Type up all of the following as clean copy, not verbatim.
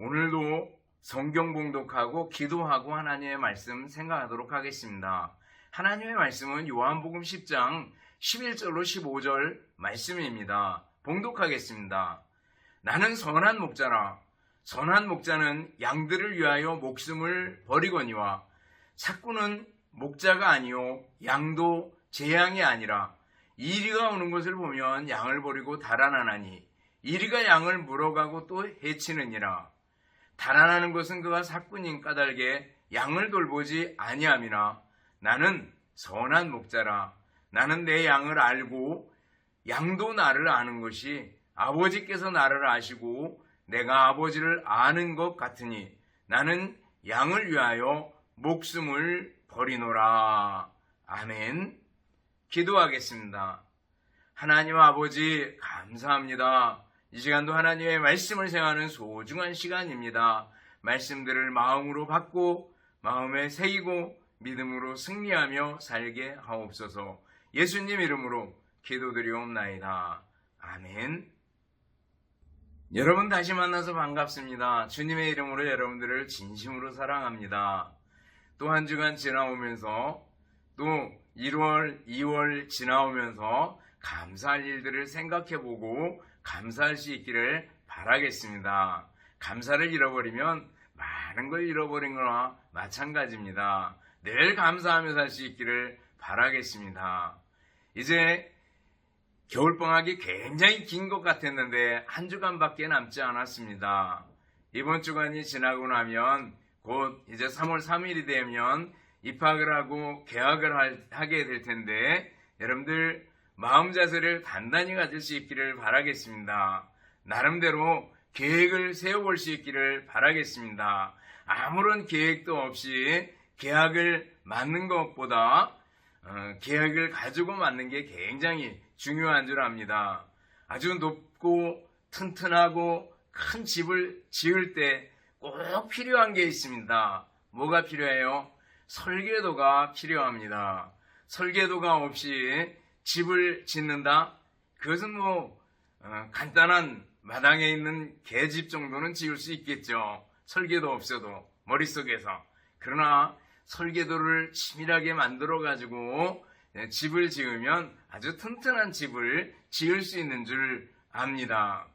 오늘도 성경 봉독하고 기도하고 하나님의 말씀 생각하도록 하겠습니다. 하나님의 말씀은 요한복음 10장 11절로 15절 말씀입니다. 봉독하겠습니다. 나는 선한 목자라. 선한 목자는 양들을 위하여 목숨을 버리거니와 삭구는 목자가 아니요 양도 제 양이 아니라 이리가 오는 것을 보면 양을 버리고 달아나나니 이리가 양을 물어가고 또 해치느니라. 달아나는 것은 그가 삭구님 까닭에 양을 돌보지 아니함이나 나는 선한 목자라. 나는 내 양을 알고 양도 나를 아는 것이 아버지께서 나를 아시고 내가 아버지를 아는 것 같으니 나는 양을 위하여 목숨을 버리노라. 아멘. 기도하겠습니다. 하나님 아버지 감사합니다. 이 시간도 하나님의 말씀을 생각하는 소중한 시간입니다. 말씀들을 마음으로 받고 마음에 새기고 믿음으로 승리하며 살게 하옵소서. 예수님 이름으로 기도드리옵나이다. 아멘. 여러분 다시 만나서 반갑습니다. 주님의 이름으로 여러분들을 진심으로 사랑합니다. 또 한 주간 지나오면서 또 1월, 2월 지나오면서 감사할 일들을 생각해보고 감사할 수 있기를 바라겠습니다. 감사를 잃어버리면 많은 걸 잃어버린 거나 마찬가지입니다. 늘 감사하며 살 수 있기를 바라겠습니다. 이제 겨울방학이 굉장히 긴 것 같았는데 한 주간밖에 남지 않았습니다. 이번 주간이 지나고 나면 곧 이제 3월 3일이 되면 입학을 하고 개학을 하게 될 텐데 여러분들 마음 자세를 단단히 가질 수 있기를 바라겠습니다. 나름대로 계획을 세워볼 수 있기를 바라겠습니다. 아무런 계획도 없이 계획을 맞는 것보다 계획을 가지고 맞는 게 굉장히 중요한 줄 압니다. 아주 높고 튼튼하고 큰 집을 지을 때 꼭 필요한 게 있습니다. 뭐가 필요해요? 설계도가 필요합니다. 설계도가 없이 집을 짓는다? 그것은 간단한 마당에 있는 개집 정도는 지을 수 있겠죠. 설계도 없어도 머릿속에서. 그러나 설계도를 치밀하게 만들어 가지고 집을 지으면 아주 튼튼한 집을 지을 수 있는 줄 압니다.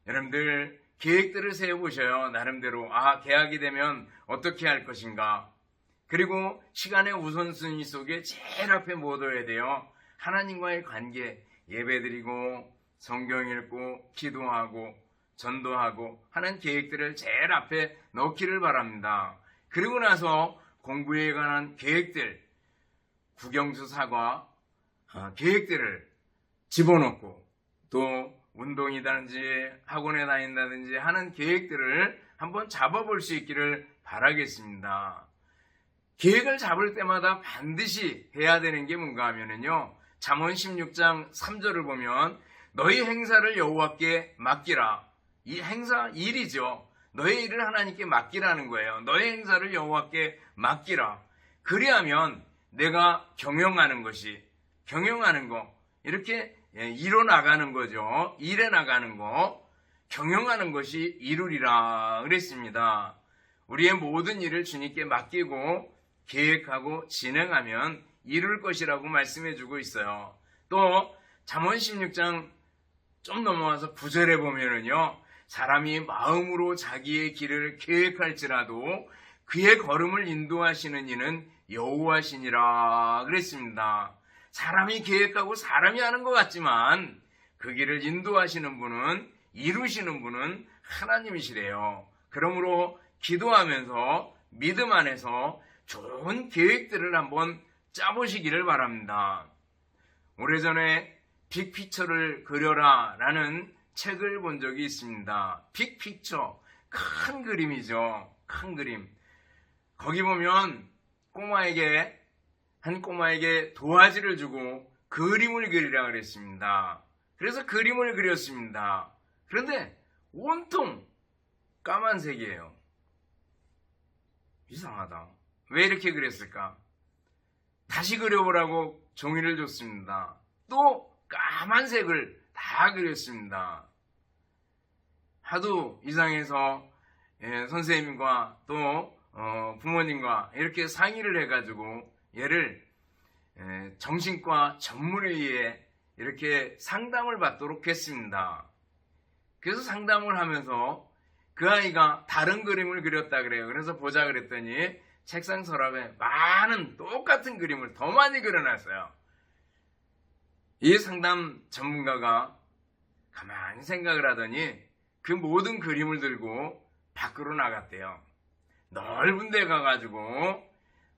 여러분들 계획들을 세워보셔요. 나름대로 계약이 되면 어떻게 할 것인가. 그리고 시간의 우선순위 속에 제일 앞에 뭐 둬야 돼요? 하나님과의 관계, 예배드리고 성경 읽고 기도하고 전도하고 하는 계획들을 제일 앞에 넣기를 바랍니다. 그리고 나서 공부에 관한 계획들, 국영수 사과 계획들을 집어넣고 또 운동이라든지 학원에 다닌다든지 하는 계획들을 한번 잡아볼 수 있기를 바라겠습니다. 계획을 잡을 때마다 반드시 해야 되는 게 뭔가 하면은요, 잠언 16장 3절을 보면 너희 행사를 여호와께 맡기라. 이 행사 일이죠. 너의 일을 하나님께 맡기라는 거예요. 너의 행사를 여호와께 맡기라. 그리하면 내가 경영하는 거 이렇게 이뤄나가는 거죠. 일해 나가는 거 경영하는 것이 이루리라 그랬습니다. 우리의 모든 일을 주님께 맡기고 계획하고 진행하면 이룰 것이라고 말씀해 주고 있어요. 또 잠언 16장 좀 넘어와서 9절에 보면은요, 사람이 마음으로 자기의 길을 계획할지라도 그의 걸음을 인도하시는 이는 여호와시니라 그랬습니다. 사람이 계획하고 사람이 하는 것 같지만 그 길을 인도하시는 분은, 이루시는 분은 하나님이시래요. 그러므로 기도하면서 믿음 안에서 좋은 계획들을 한번 짜보시기를 바랍니다. 오래전에 빅피처를 그려라 라는 책을 본 적이 있습니다. 빅피처, 큰 그림이죠. 큰 그림. 거기 보면 한 꼬마에게 도화지를 주고 그림을 그리라 그랬습니다. 그래서 그림을 그렸습니다. 그런데 온통 까만색이에요. 이상하다. 왜 이렇게 그렸을까? 다시 그려보라고 종이를 줬습니다. 또 까만색을 다 그렸습니다. 하도 이상해서 선생님과 또 부모님과 이렇게 상의를 해가지고 얘를 정신과 전문의에 이렇게 상담을 받도록 했습니다. 그래서 상담을 하면서 그 아이가 다른 그림을 그렸다 그래요. 그래서 보자 그랬더니 책상 서랍에 많은 똑같은 그림을 더 많이 그려놨어요. 이 상담 전문가가 가만히 생각을 하더니 그 모든 그림을 들고 밖으로 나갔대요. 넓은 데 가가지고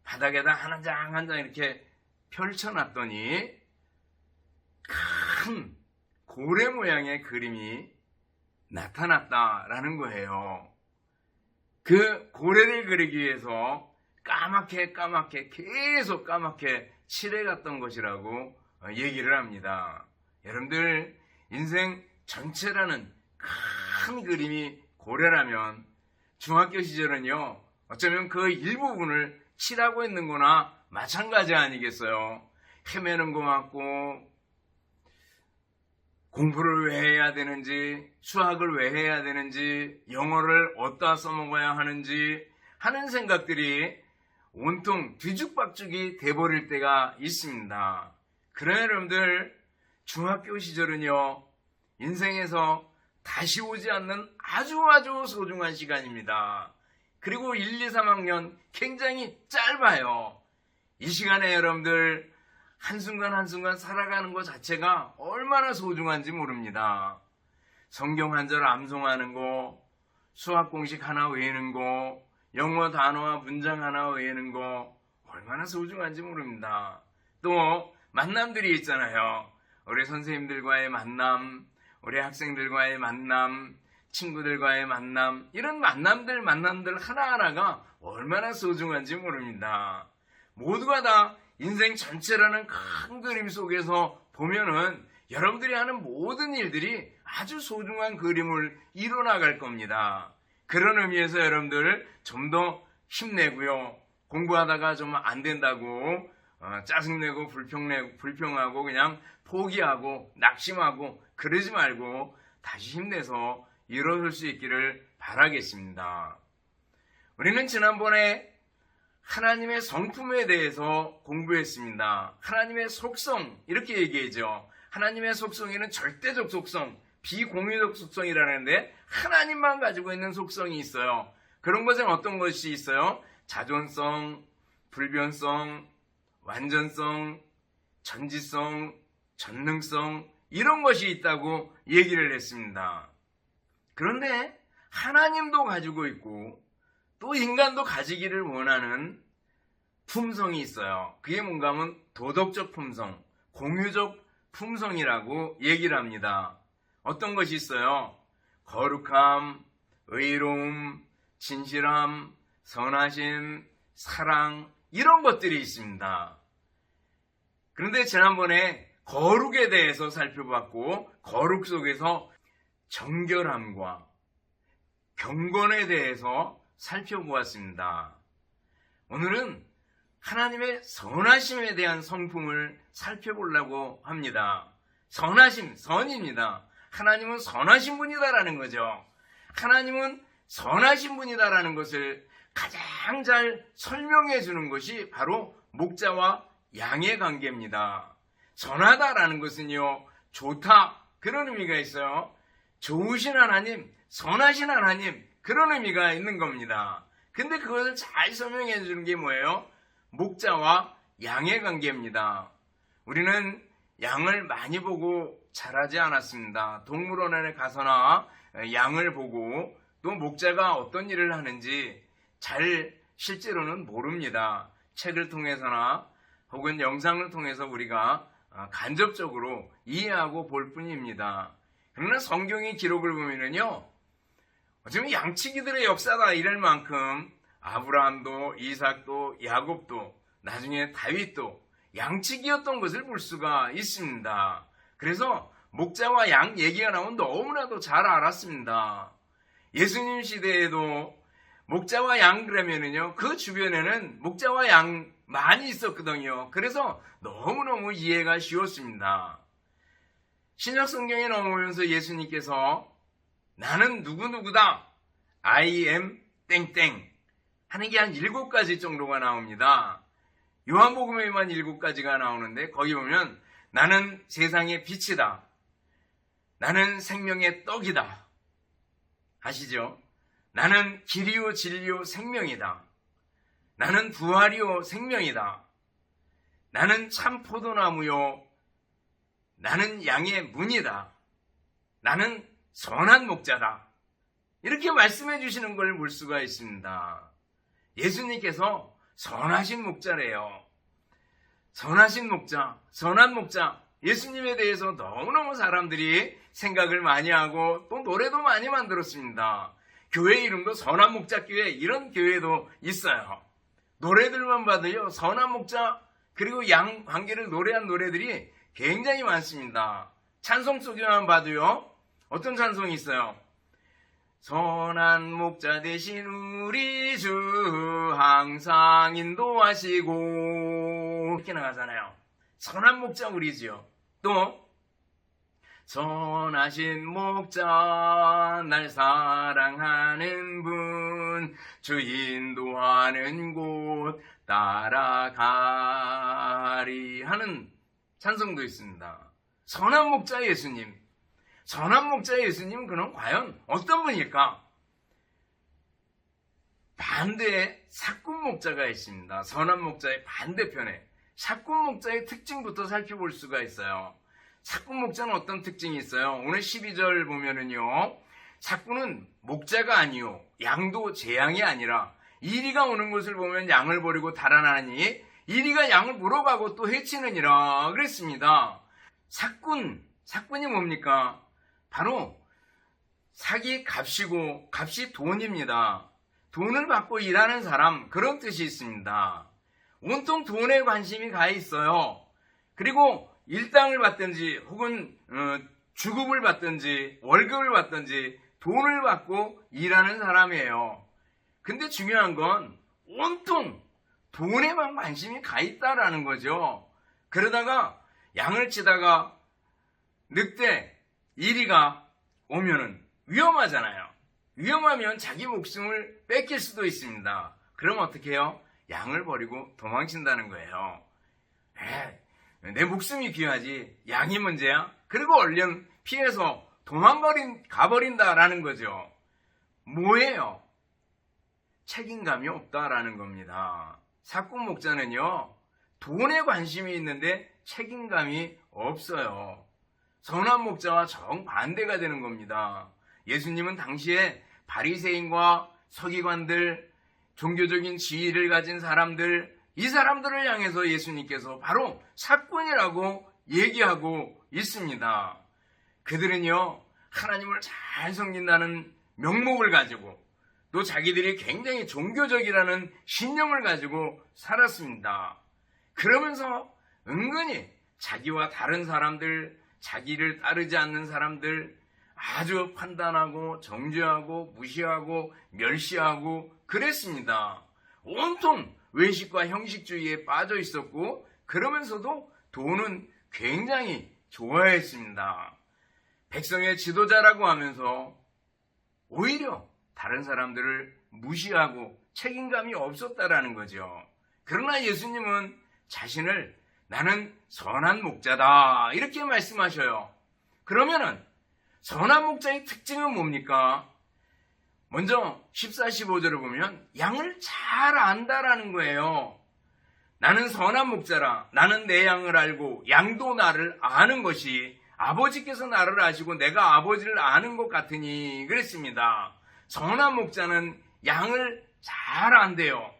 바닥에다 한 장 한 장 이렇게 펼쳐놨더니 큰 고래 모양의 그림이 나타났다라는 거예요. 그 고래를 그리기 위해서 까맣게 계속 까맣게 칠해갔던 것이라고 얘기를 합니다. 여러분들 인생 전체라는 큰 그림이 고래라면 중학교 시절은요 어쩌면 그 일부분을 칠하고 있는 거나 마찬가지 아니겠어요. 헤매는 거 같고 공부를 왜 해야 되는지, 수학을 왜 해야 되는지, 영어를 어디다 써먹어야 하는지 하는 생각들이 온통 뒤죽박죽이 돼버릴 때가 있습니다. 그러나 여러분들 중학교 시절은요 인생에서 다시 오지 않는 아주 소중한 시간입니다. 그리고 1, 2, 3학년 굉장히 짧아요. 이 시간에 여러분들 한순간 살아가는 것 자체가 얼마나 소중한지 모릅니다. 성경 한 절 암송하는 거, 수학 공식 하나 외우는 거, 영어 단어와 문장 하나 외우는 거 얼마나 소중한지 모릅니다. 또 만남들이 있잖아요. 우리 선생님들과의 만남, 우리 학생들과의 만남, 친구들과의 만남, 이런 만남들 하나하나가 얼마나 소중한지 모릅니다. 모두가 다 인생 전체라는 큰 그림 속에서 보면은 여러분들이 하는 모든 일들이 아주 소중한 그림을 이뤄나갈 겁니다. 그런 의미에서 여러분들 좀 더 힘내고요. 공부하다가 좀 안 된다고 짜증내고 불평하고 그냥 포기하고 낙심하고 그러지 말고 다시 힘내서 일어설 수 있기를 바라겠습니다. 우리는 지난번에 하나님의 성품에 대해서 공부했습니다. 하나님의 속성 이렇게 얘기하죠. 하나님의 속성에는 절대적 속성, 비공유적 속성이라는데 하나님만 가지고 있는 속성이 있어요. 그런 것은 어떤 것이 있어요? 자존성, 불변성, 완전성, 전지성, 전능성 이런 것이 있다고 얘기를 했습니다. 그런데 하나님도 가지고 있고 또 인간도 가지기를 원하는 품성이 있어요. 그게 뭔가 하면 도덕적 품성, 공유적 품성이라고 얘기를 합니다. 어떤 것이 있어요? 거룩함, 의로움, 진실함, 선하심, 사랑 이런 것들이 있습니다. 그런데 지난번에 거룩에 대해서 살펴봤고 거룩 속에서 정결함과 경건에 대해서 살펴보았습니다. 오늘은 하나님의 선하심에 대한 성품을 살펴보려고 합니다. 선하심, 선입니다. 하나님은 선하신 분이다라는 거죠. 하나님은 선하신 분이다라는 것을 가장 잘 설명해 주는 것이 바로 목자와 양의 관계입니다. 선하다라는 것은요, 좋다 그런 의미가 있어요. 좋으신 하나님, 선하신 하나님 그런 의미가 있는 겁니다. 근데 그것을 잘 설명해 주는 게 뭐예요? 목자와 양의 관계입니다. 우리는 양을 많이 보고 자라지 않았습니다. 동물원에 가서나 양을 보고 또 목자가 어떤 일을 하는지 잘 실제로는 모릅니다. 책을 통해서나 혹은 영상을 통해서 우리가 간접적으로 이해하고 볼 뿐입니다. 그러나 성경의 기록을 보면은요, 어쩌면 양치기들의 역사다 이럴 만큼 아브라함도 이삭도 야곱도 나중에 다윗도 양치기였던 것을 볼 수가 있습니다. 그래서 목자와 양 얘기가 나오면 너무나도 잘 알았습니다. 예수님 시대에도 목자와 양 그러면은요, 그 주변에는 목자와 양 많이 있었거든요. 그래서 너무너무 이해가 쉬웠습니다. 신약 성경에 넘어오면서 예수님께서 나는 누구누구다, I am 땡땡 하는 게 한 7가지 정도가 나옵니다. 요한복음에만 7가지가 나오는데 거기 보면 나는 세상의 빛이다. 나는 생명의 떡이다. 아시죠? 나는 길이요 진리요 생명이다. 나는 부활이요 생명이다. 나는 참 포도나무요. 나는 양의 문이다. 나는 선한 목자다. 이렇게 말씀해 주시는 걸 볼 수가 있습니다. 예수님께서 선하신 목자래요. 선하신 목자, 선한 목자. 예수님에 대해서 너무너무 사람들이 생각을 많이 하고 또 노래도 많이 만들었습니다. 교회 이름도 선한 목자 교회, 이런 교회도 있어요. 노래들만 봐도요, 선한 목자 그리고 양 관계를 노래한 노래들이 굉장히 많습니다. 찬송 속에만 봐도요, 어떤 찬송이 있어요? 선한 목자 되신 우리 주 항상 인도하시고 이렇게 나가잖아요. 선한 목자 우리 주요. 또 선하신 목자 날 사랑하는 분 주 인도하는 곳 따라가리 하는 찬송도 있습니다. 선한 목자 예수님. 선한 목자 예수님은 그럼 과연 어떤 분일까? 반대에 사꾼 목자가 있습니다. 선한 목자의 반대편에 사꾼 목자의 특징부터 살펴볼 수가 있어요. 사꾼 목자는 어떤 특징이 있어요? 오늘 12절 보면은요, 사꾼은 목자가 아니요 양도 재양이 아니라 이리가 오는 것을 보면 양을 버리고 달아나니 이리가 양을 물어가고 또 해치느니라 그랬습니다. 사꾼이 뭡니까? 바로 사기 값이고 값이 돈입니다. 돈을 받고 일하는 사람, 그런 뜻이 있습니다. 온통 돈에 관심이 가 있어요. 그리고 일당을 받든지 혹은 주급을 받든지 월급을 받든지 돈을 받고 일하는 사람이에요. 근데 중요한 건 온통 돈에만 관심이 가 있다라는 거죠. 그러다가 양을 치다가 늑대, 이리가 오면은 위험하잖아요. 위험하면 자기 목숨을 뺏길 수도 있습니다. 그럼 어떻게 해요? 양을 버리고 도망친다는 거예요. 내 목숨이 귀하지 양이 문제야? 그리고 얼른 피해서 가버린다라는 거죠. 뭐예요? 책임감이 없다라는 겁니다. 사꾼 목자는요, 돈에 관심이 있는데 책임감이 없어요. 선한 목자와 정반대가 되는 겁니다. 예수님은 당시에 바리새인과 서기관들, 종교적인 지위를 가진 사람들, 이 사람들을 향해서 예수님께서 바로 사꾼이라고 얘기하고 있습니다. 그들은요, 하나님을 잘 섬긴다는 명목을 가지고 또 자기들이 굉장히 종교적이라는 신념을 가지고 살았습니다. 그러면서 은근히 자기와 다른 사람들, 자기를 따르지 않는 사람들 아주 판단하고 정죄하고 무시하고 멸시하고 그랬습니다. 온통 외식과 형식주의에 빠져 있었고 그러면서도 돈은 굉장히 좋아했습니다. 백성의 지도자라고 하면서 오히려 다른 사람들을 무시하고 책임감이 없었다라는 거죠. 그러나 예수님은 자신을 나는 선한 목자다 이렇게 말씀하셔요. 그러면은 선한 목자의 특징은 뭡니까? 먼저 14, 15절을 보면 양을 잘 안다라는 거예요. 나는 선한 목자라. 나는 내 양을 알고 양도 나를 아는 것이 아버지께서 나를 아시고 내가 아버지를 아는 것 같으니 그랬습니다. 선한 목자는 양을 잘 안대요.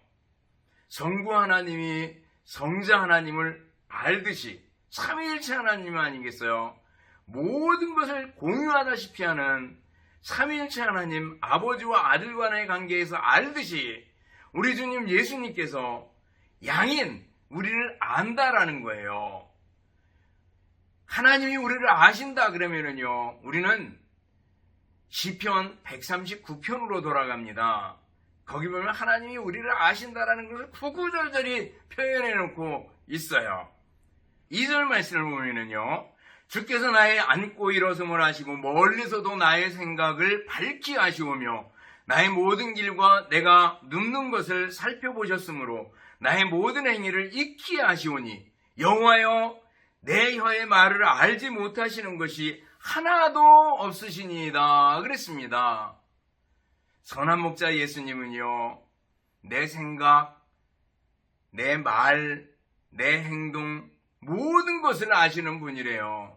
성부 하나님이 성자 하나님을 알듯이 삼위일체 하나님 아니겠어요? 모든 것을 공유하다시피 하는 삼위일체 하나님 아버지와 아들 간의 관계에서 알듯이 우리 주님 예수님께서 양인 우리를 안다라는 거예요. 하나님이 우리를 아신다 그러면은요, 우리는 시편 139편으로 돌아갑니다. 거기 보면 하나님이 우리를 아신다라는 것을 구구절절히 표현해 놓고 있어요. 2절 말씀을 보면은요, 주께서 나의 앉고 일어섬을 하시고 멀리서도 나의 생각을 밝히 아시오며 나의 모든 길과 내가 눕는 것을 살펴보셨으므로 나의 모든 행위를 익히 아시오니 여호와여 내 혀의 말을 알지 못하시는 것이 하나도 없으시니이다 그랬습니다. 선한 목자 예수님은요, 내 생각, 내 말, 내 행동 모든 것을 아시는 분이래요.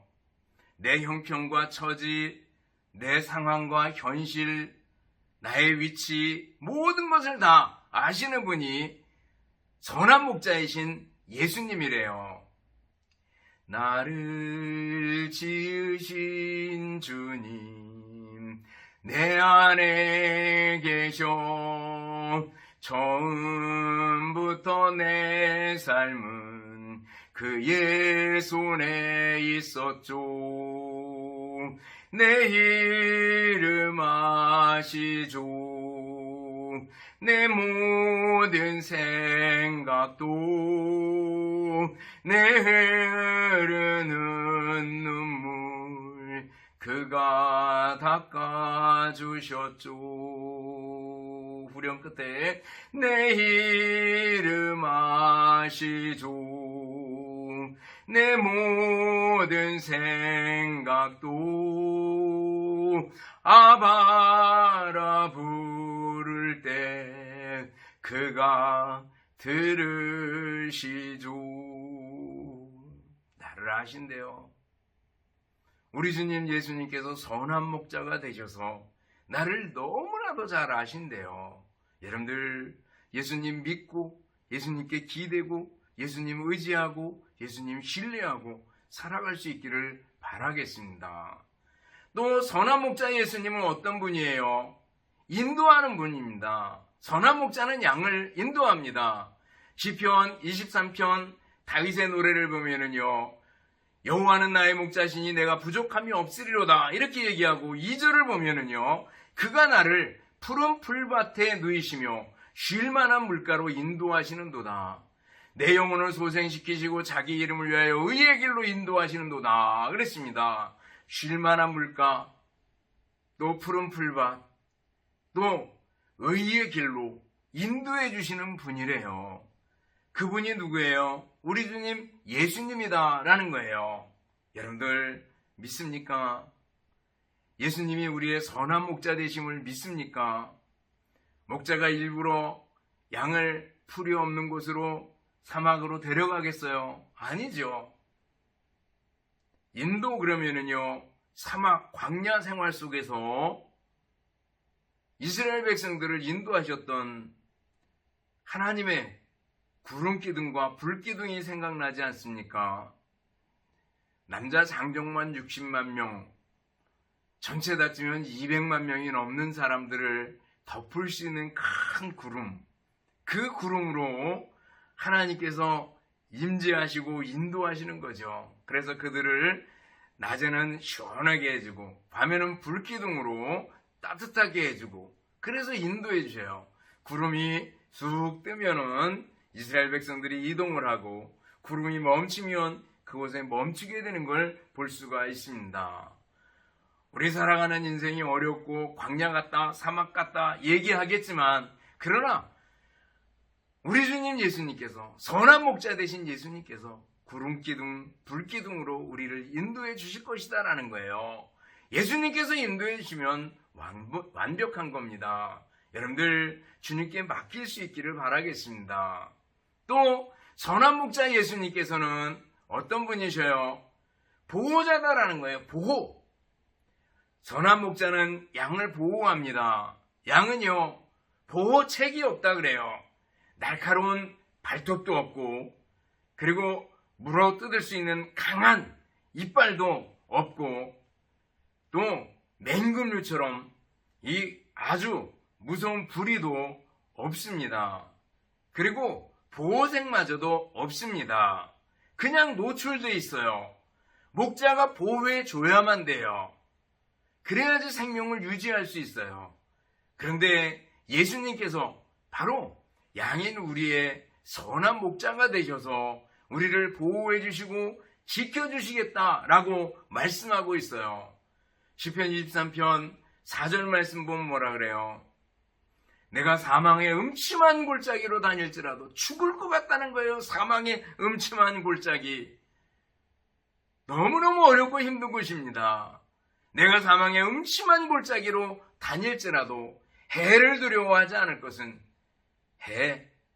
내 형편과 처지, 내 상황과 현실, 나의 위치 모든 것을 다 아시는 분이 선한 목자이신 예수님이래요. 나를 지으신 주님 내 안에 계셔. 처음부터 내 삶은 그의 손에 있었죠. 내 이름 아시죠. 내 모든 생각도 내 흐르는 눈물 그가 닦아주셨죠. 후렴 끝에 내 이름 아시죠. 내 모든 생각도 아바라 부를 때 그가 들으시죠. 나를 아신대요. 우리 주님 예수님께서 선한 목자가 되셔서 나를 너무나도 잘 아신대요. 여러분들 예수님 믿고 예수님께 기대고 예수님 의지하고 예수님 신뢰하고 살아갈 수 있기를 바라겠습니다. 또 선한 목자 예수님은 어떤 분이에요? 인도하는 분입니다. 선한 목자는 양을 인도합니다. 시편 23편 다윗의 노래를 보면은요, 여호와는 나의 목자시니 내가 부족함이 없으리로다 이렇게 얘기하고 2절을 보면은요, 그가 나를 푸른 풀밭에 누이시며 쉴만한 물가로 인도하시는도다. 내 영혼을 소생시키시고 자기 이름을 위하여 의의 길로 인도하시는도다 그랬습니다. 쉴만한 물가, 또 푸른 풀밭, 또 의의 길로 인도해 주시는 분이래요. 그분이 누구예요? 우리 주님 예수님이다라는 거예요. 여러분들 믿습니까? 예수님이 우리의 선한 목자 되심을 믿습니까? 목자가 일부러 양을 풀이 없는 곳으로 사막으로 데려가겠어요? 아니죠. 인도 그러면은요, 사막 광야 생활 속에서 이스라엘 백성들을 인도하셨던 하나님의 구름기둥과 불기둥이 생각나지 않습니까? 남자 장정만 60만 명, 전체 다 치면 200만 명이 넘는 사람들을 덮을 수 있는 큰 구름, 그 구름으로 하나님께서 임재하시고 인도하시는 거죠. 그래서 그들을 낮에는 시원하게 해주고 밤에는 불기둥으로 따뜻하게 해주고 그래서 인도해 주셔요. 구름이 쑥 뜨면은 이스라엘 백성들이 이동을 하고 구름이 멈추면 그곳에 멈추게 되는 걸 볼 수가 있습니다. 우리 살아가는 인생이 어렵고 광야 같다, 사막 같다 얘기하겠지만 그러나 우리 주님 예수님께서 선한 목자 되신 예수님께서 구름기둥, 불기둥으로 우리를 인도해 주실 것이다라는 거예요. 예수님께서 인도해 주시면 완벽한 겁니다. 여러분들 주님께 맡길 수 있기를 바라겠습니다. 또 선한 목자 예수님께서는 어떤 분이셔요? 보호자다라는 거예요. 보호. 선한 목자는 양을 보호합니다. 양은요, 보호책이 없다 그래요. 날카로운 발톱도 없고 그리고 물어뜯을 수 있는 강한 이빨도 없고 또 맹금류처럼 이 아주 무서운 부리도 없습니다. 그리고 보호색마저도 없습니다. 그냥 노출되어 있어요. 목자가 보호해 줘야만 돼요. 그래야지 생명을 유지할 수 있어요. 그런데 예수님께서 바로 양인 우리의 선한 목자가 되셔서 우리를 보호해 주시고 지켜주시겠다라고 말씀하고 있어요. 시편 23편 4절 말씀 보면 뭐라 그래요? 내가 사망의 음침한 골짜기로 다닐지라도 죽을 것 같다는 거예요. 사망의 음침한 골짜기. 너무너무 어렵고 힘든 곳입니다. 내가 사망의 음침한 골짜기로 다닐지라도 해를 두려워하지 않을 것은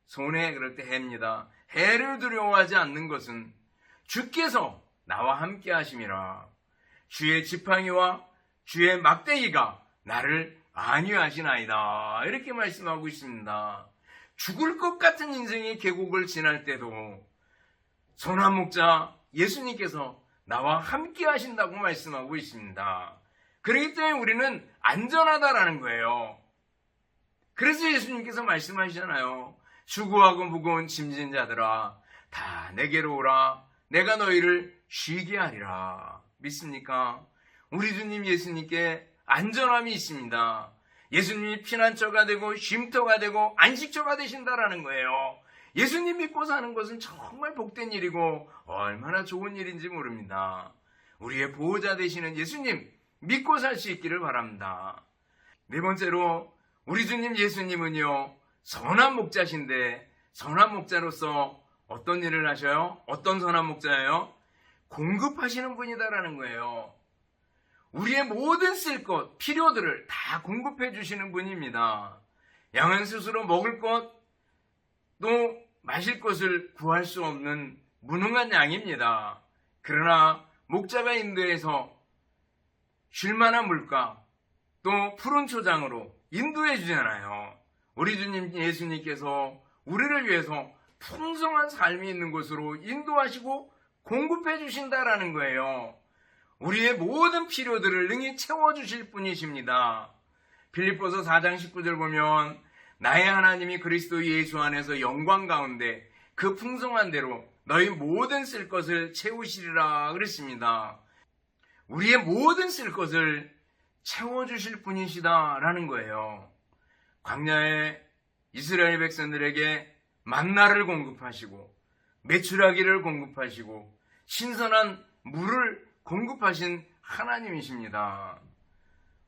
손해 그럴 때 해입니다. 해를 두려워하지 않는 것은 주께서 나와 함께 하심이라. 주의 지팡이와 주의 막대기가 나를 안위하시나이다. 이렇게 말씀하고 있습니다. 죽을 것 같은 인생의 계곡을 지날 때도 선한 목자 예수님께서 나와 함께 하신다고 말씀하고 있습니다. 그렇기 때문에 우리는 안전하다라는 거예요. 그래서 예수님께서 말씀하시잖아요. 수고하고 무거운 짐진 자들아 다 내게로 오라. 내가 너희를 쉬게 하리라. 믿습니까? 우리 주님 예수님께 안전함이 있습니다. 예수님이 피난처가 되고 쉼터가 되고 안식처가 되신다라는 거예요. 예수님 믿고 사는 것은 정말 복된 일이고 얼마나 좋은 일인지 모릅니다. 우리의 보호자 되시는 예수님 믿고 살 수 있기를 바랍니다. 네 번째로 우리 주님 예수님은요 선한 목자신데 선한 목자로서 어떤 일을 하셔요? 어떤 선한 목자예요? 공급하시는 분이다라는 거예요. 우리의 모든 쓸 것, 필요들을 다 공급해 주시는 분입니다. 양은 스스로 먹을 것, 또 마실 것을 구할 수 없는 무능한 양입니다. 그러나 목자가 인도해서 쉴만한 물가, 또 푸른 초장으로 인도해 주잖아요. 우리 주님 예수님께서 우리를 위해서 풍성한 삶이 있는 곳으로 인도하시고 공급해 주신다라는 거예요. 우리의 모든 필요들을 능히 채워주실 분이십니다. 빌립보서 4장 19절 보면 나의 하나님이 그리스도 예수 안에서 영광 가운데 그 풍성한 대로 너희 모든 쓸 것을 채우시리라 그랬습니다. 우리의 모든 쓸 것을 채워주실 분이시다라는 거예요. 광야의 이스라엘 백성들에게 만나를 공급하시고 메추라기를 공급하시고 신선한 물을 공급하신 하나님이십니다.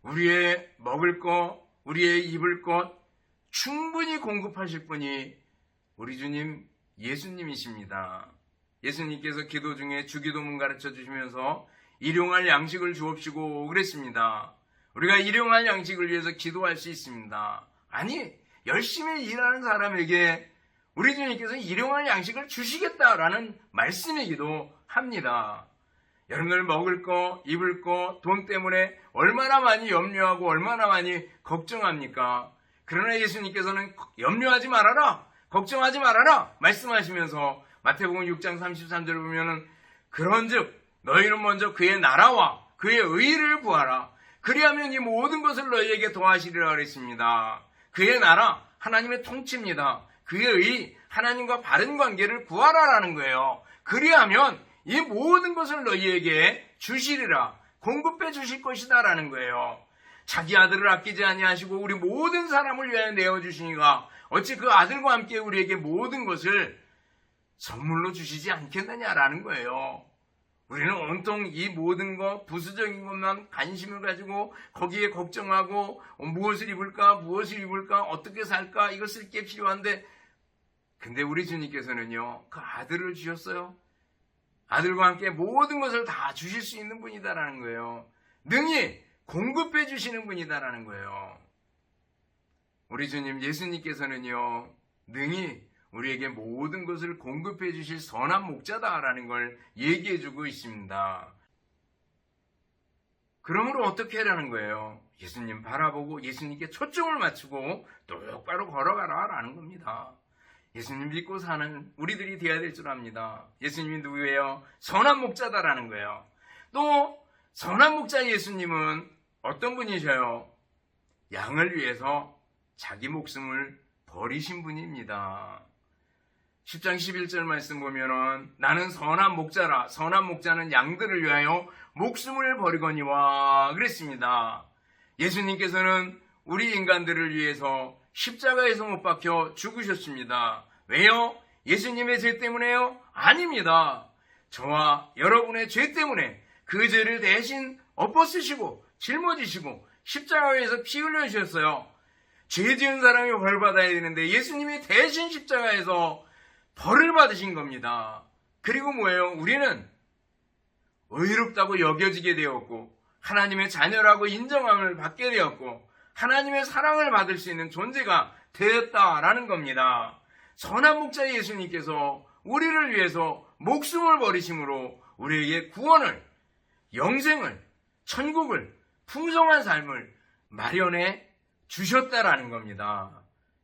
우리의 먹을 것, 우리의 입을 것 충분히 공급하실 분이 우리 주님 예수님이십니다. 예수님께서 기도 중에 주기도문 가르쳐 주시면서 일용할 양식을 주옵시고 그랬습니다. 우리가 일용할 양식을 위해서 기도할 수 있습니다. 아니, 열심히 일하는 사람에게 우리 주님께서 일용할 양식을 주시겠다라는 말씀이기도 합니다. 여러분들 먹을 거, 입을 거, 돈 때문에 얼마나 많이 염려하고 얼마나 많이 걱정합니까? 그러나 예수님께서는 염려하지 말아라, 걱정하지 말아라 말씀하시면서 마태복음 6장 33절 보면은 그런즉 너희는 먼저 그의 나라와 그의 의를 구하라. 그리하면 이 모든 것을 너희에게 더하시리라 그랬습니다. 그의 나라, 하나님의 통치입니다. 그의 의, 하나님과 바른 관계를 구하라라는 거예요. 그리하면 이 모든 것을 너희에게 주시리라, 공급해 주실 것이다라는 거예요. 자기 아들을 아끼지 아니하시고 우리 모든 사람을 위하여 내어주시니가 어찌 그 아들과 함께 우리에게 모든 것을 선물로 주시지 않겠느냐라는 거예요. 우리는 온통 이 모든 것, 부수적인 것만 관심을 가지고 거기에 걱정하고 무엇을 입을까, 어떻게 살까, 이거 쓸 게 필요한데, 근데 우리 주님께서는요 그 아들을 주셨어요. 아들과 함께 모든 것을 다 주실 수 있는 분이다라는 거예요. 능히 공급해 주시는 분이다라는 거예요. 우리 주님 예수님께서는요 능히 우리에게 모든 것을 공급해 주실 선한 목자다라는 걸 얘기해 주고 있습니다. 그러므로 어떻게 하라는 거예요? 예수님 바라보고 예수님께 초점을 맞추고 똑바로 걸어가라라는 겁니다. 예수님 믿고 사는 우리들이 되어야 될 줄 압니다. 예수님이 누구예요? 선한 목자다라는 거예요. 또 선한 목자 예수님은 어떤 분이셔요? 양을 위해서 자기 목숨을 버리신 분입니다. 10장 11절 말씀 보면은 나는 선한 목자라. 선한 목자는 양들을 위하여 목숨을 버리거니와 그랬습니다. 예수님께서는 우리 인간들을 위해서 십자가에서 못 박혀 죽으셨습니다. 왜요? 예수님의 죄 때문에요? 아닙니다. 저와 여러분의 죄 때문에 그 죄를 대신 엎어쓰시고 짊어지시고 십자가에서 피 흘려주셨어요. 죄 지은 사람이 벌 받아야 되는데 예수님이 대신 십자가에서 벌을 받으신 겁니다. 그리고 뭐예요? 우리는 의롭다고 여겨지게 되었고 하나님의 자녀라고 인정함을 받게 되었고 하나님의 사랑을 받을 수 있는 존재가 되었다라는 겁니다. 선한 목자 예수님께서 우리를 위해서 목숨을 버리심으로 우리에게 구원을, 영생을, 천국을, 풍성한 삶을 마련해 주셨다라는 겁니다.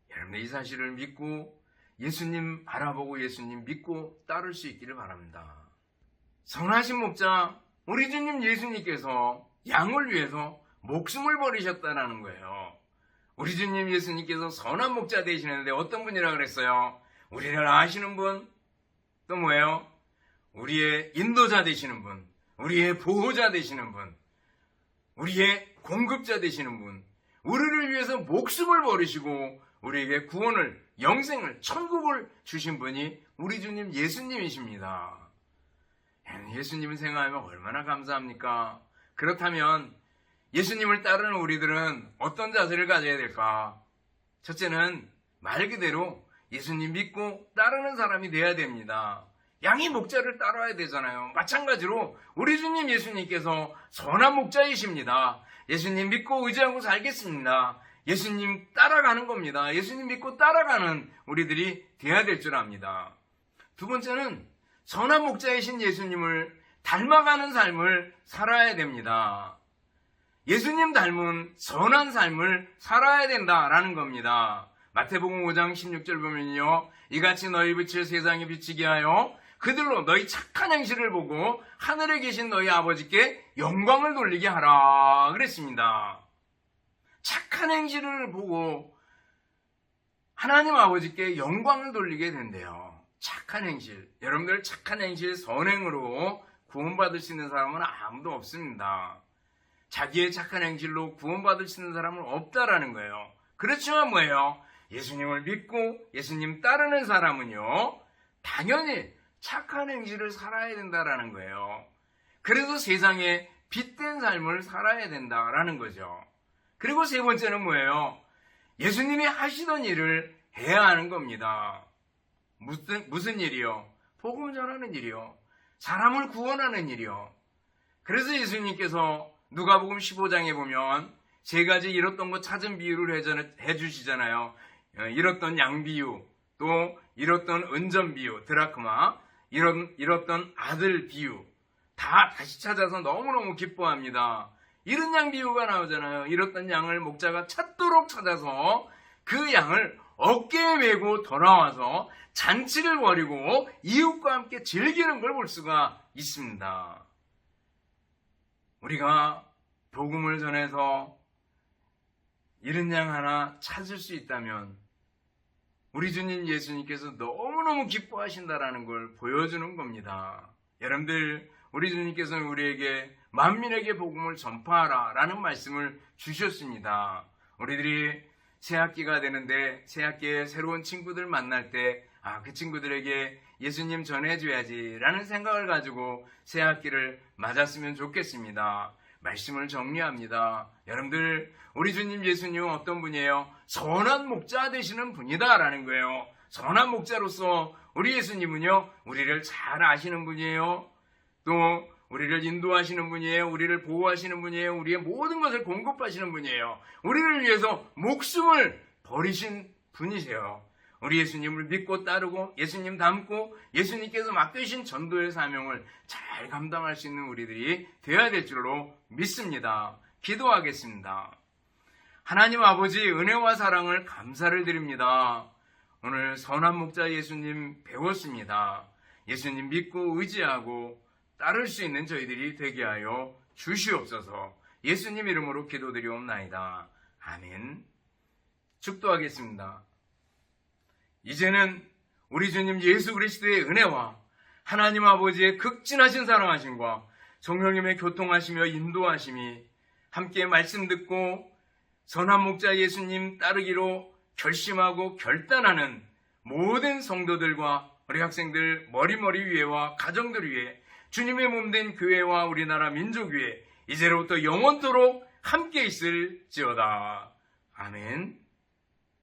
여러분들 이 사실을 믿고 예수님 바라보고 예수님 믿고 따를 수 있기를 바랍니다. 선하신 목자 우리 주님 예수님께서 양을 위해서 목숨을 버리셨다라는 거예요. 우리 주님 예수님께서 선한 목자 되시는데 어떤 분이라 그랬어요? 우리를 아시는 분, 또 뭐예요? 우리의 인도자 되시는 분, 우리의 보호자 되시는 분, 우리의 공급자 되시는 분, 우리를 위해서 목숨을 버리시고 우리에게 구원을, 영생을, 천국을 주신 분이 우리 주님 예수님이십니다. 예수님을 생각하면 얼마나 감사합니까? 그렇다면 예수님을 따르는 우리들은 어떤 자세를 가져야 될까? 첫째는 말 그대로 예수님 믿고 따르는 사람이 돼야 됩니다. 양이 목자를 따라야 되잖아요. 마찬가지로 우리 주님 예수님께서 선한 목자이십니다. 예수님 믿고 의지하고 살겠습니다. 예수님 따라가는 겁니다. 예수님 믿고 따라가는 우리들이 돼야 될 줄 압니다. 두 번째는 선한 목자이신 예수님을 닮아가는 삶을 살아야 됩니다. 예수님 닮은 선한 삶을 살아야 된다라는 겁니다. 마태복음 5장 16절 보면요. 이같이 너희 빛을 세상에 비치게 하여 그들로 너희 착한 행실을 보고 하늘에 계신 너희 아버지께 영광을 돌리게 하라 그랬습니다. 착한 행실을 보고 하나님 아버지께 영광을 돌리게 된대요. 착한 행실. 여러분들 착한 행실, 선행으로 구원받을 수 있는 사람은 아무도 없습니다. 자기의 착한 행실로 구원받을 수 있는 사람은 없다라는 거예요. 그렇지만 뭐예요? 예수님을 믿고 예수님 따르는 사람은요, 당연히 착한 행실을 살아야 된다라는 거예요. 그래서 세상에 빛된 삶을 살아야 된다라는 거죠. 그리고 세 번째는 뭐예요? 예수님이 하시던 일을 해야 하는 겁니다. 무슨 일이요? 복음 전하는 일이요. 사람을 구원하는 일이요. 그래서 예수님께서 누가복음 15장에 보면 세 가지 잃었던 것 찾은 비유를 해주시잖아요. 잃었던 양 비유, 또 잃었던 은전 비유, 드라크마, 잃었던 아들 비유, 다 다시 찾아서 너무너무 기뻐합니다. 잃은 양 비유가 나오잖아요. 잃었던 양을 목자가 찾도록 찾아서 그 양을 어깨에 메고 돌아와서 잔치를 벌이고 이웃과 함께 즐기는 걸 볼 수가 있습니다. 우리가 복음을 전해서 잃은 양 하나 찾을 수 있다면 우리 주님 예수님께서 너무너무 기뻐하신다라는 걸 보여주는 겁니다. 여러분들, 우리 주님께서는 우리에게 만민에게 복음을 전파하라 라는 말씀을 주셨습니다. 우리들이 새학기가 되는데 새학기에 새로운 친구들 만날 때 그 친구들에게 예수님 전해줘야지 라는 생각을 가지고 새학기를 맞았으면 좋겠습니다. 말씀을 정리합니다. 여러분들, 우리 주님 예수님은 어떤 분이에요? 선한 목자 되시는 분이다 라는 거예요. 선한 목자로서 우리 예수님은요, 우리를 잘 아시는 분이에요. 또 우리를 인도하시는 분이에요. 우리를 보호하시는 분이에요. 우리의 모든 것을 공급하시는 분이에요. 우리를 위해서 목숨을 버리신 분이세요. 우리 예수님을 믿고 따르고 예수님 닮고 예수님께서 맡기신 전도의 사명을 잘 감당할 수 있는 우리들이 되어야 될 줄로 믿습니다. 기도하겠습니다. 하나님 아버지, 은혜와 사랑을 감사를 드립니다. 오늘 선한 목자 예수님 배웠습니다. 예수님 믿고 의지하고 따를 수 있는 저희들이 되게 하여 주시옵소서. 예수님 이름으로 기도드리옵나이다. 아멘. 축도하겠습니다. 이제는 우리 주님 예수 그리스도의 은혜와 하나님 아버지의 극진하신 사랑하심과 성령님의 교통하시며 인도하심이 함께 말씀 듣고 선한 목자 예수님 따르기로 결심하고 결단하는 모든 성도들과 우리 학생들 머리머리 위에와 가정들 위에 주님의 몸된 교회와 우리나라 민족 위에 이제로부터 영원토록 함께 있을지어다. 아멘.